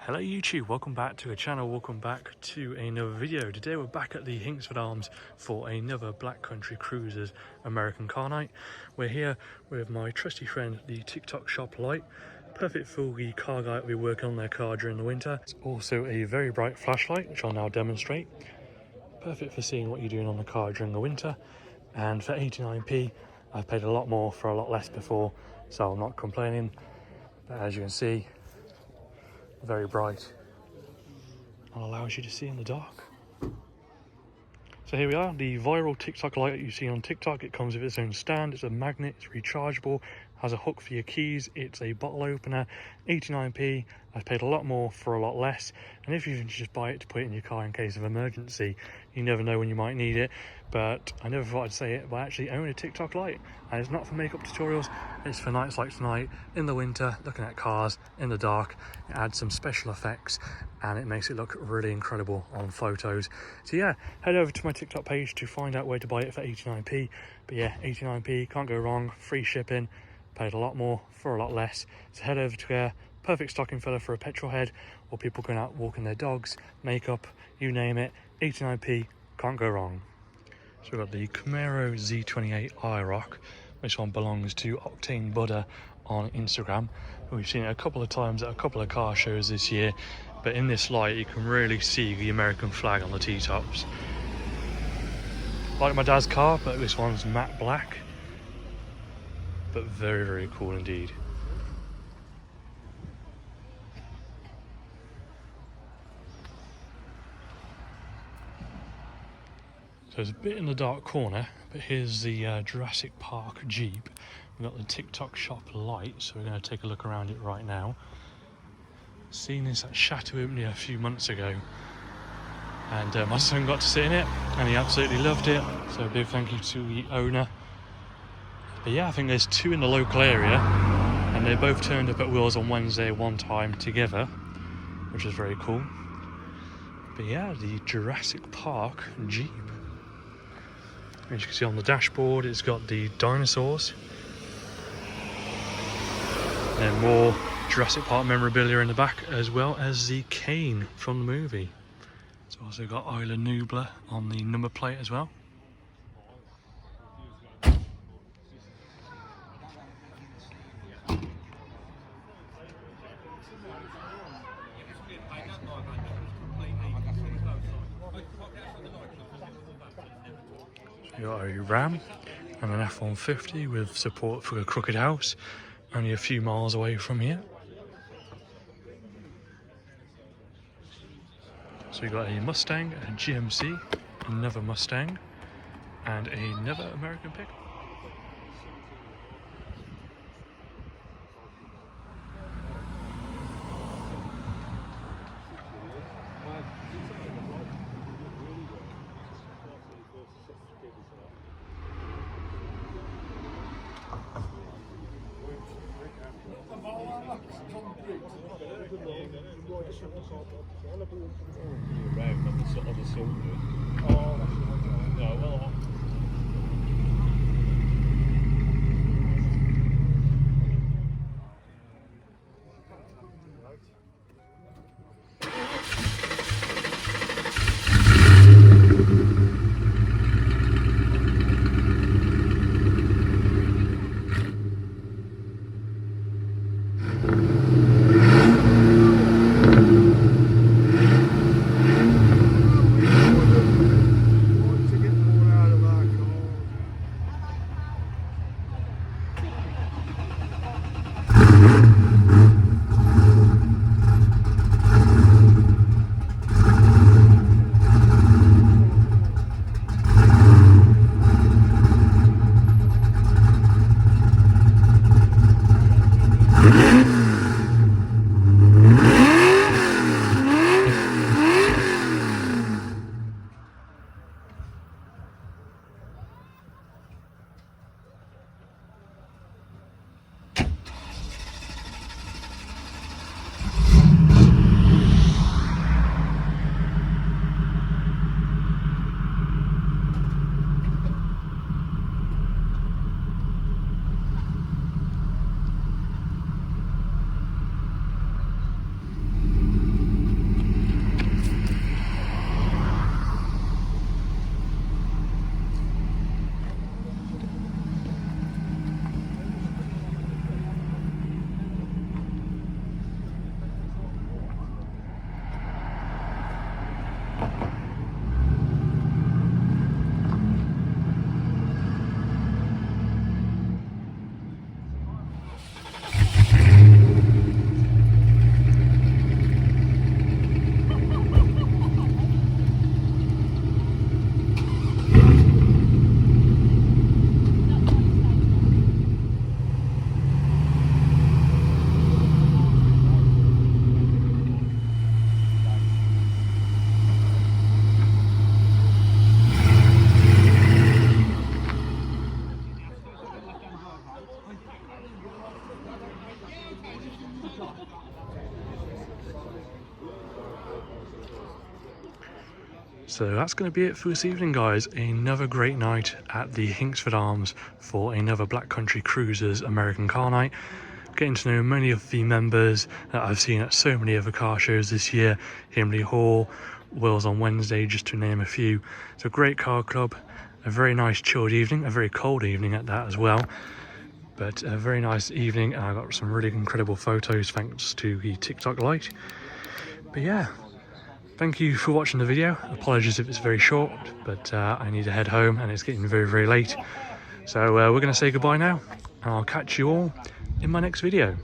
Hello YouTube, welcome back to the channel, welcome back to another video. Today we're back at the Hinksford Arms for another Black Country Cruisers American car night. We're here with my trusty friend, the TickTock shop light. Perfect for the car guy that will be working on their car during the winter. It's also a very bright flashlight, which I'll now demonstrate. Perfect for seeing what you're doing on the car during the winter. And for 89p, I've paid a lot more for a lot less before, so I'm not complaining. But as you can see, very bright and allows you to see in the dark. So here we are, the viral TickTock light that you see on TikTok. It comes with its own stand, it's a magnet, it's rechargeable, has a hook for your keys, it's a bottle opener. 89p, I've paid a lot more for a lot less, and if you can just buy it to put it in your car in case of emergency, you never know when you might need it. But I never thought I'd say it, but I actually own a TickTock light, and it's not for makeup tutorials, it's for nights like tonight, in the winter, looking at cars in the dark. It adds some special effects and it makes it look really incredible on photos. So yeah, head over to my TikTok page to find out where to buy it for 89p. But yeah, 89p, can't go wrong, free shipping, paid a lot more for a lot less. So head over to there, perfect stocking filler for a petrol head or people going out walking their dogs, makeup, you name it. 89p, can't go wrong. So we've got the Camaro Z28 iRock. This one belongs to Octane Buddha on Instagram. We've seen it a couple of times at a couple of car shows this year, but in this light you can really see the American flag on the T-tops. Like my dad's car, but this one's matte black, but very, very cool indeed. So it's a bit in the dark corner, but here's the Jurassic Park Jeep. We've got the TickTock shop light, so we're going to take a look around it right now. Seen this at Chateau opening a few months ago, and my son got to sit in it and he absolutely loved it, so a big thank you to the owner. But yeah, I think there's two in the local area and they both turned up at Will's on Wednesday one time together, which is very cool. But yeah, the Jurassic Park Jeep. As you can see on the dashboard, it's got the dinosaurs. And then more Jurassic Park memorabilia in the back, as well as the cane from the movie. It's also got Isla Nublar on the number plate as well. You got a Ram and an F-150 with support for the Crooked House, only a few miles away from here. So you got a Mustang, a GMC, another Mustang, and another American pickup. So that's going to be it for this evening, guys. Another great night at the Hinksford Arms for another Black Country Cruisers American car night. Getting to know many of the members that I've seen at so many other car shows this year. Himley Hall, Wills on Wednesday, just to name a few. It's a great car club, a very nice chilled evening, a very cold evening at that as well. But a very nice evening, and I got some really incredible photos thanks to the TickTock light. But yeah, thank you for watching the video. Apologies if it's very short, but I need to head home and it's getting very, very late. So we're going to say goodbye now, and I'll catch you all in my next video.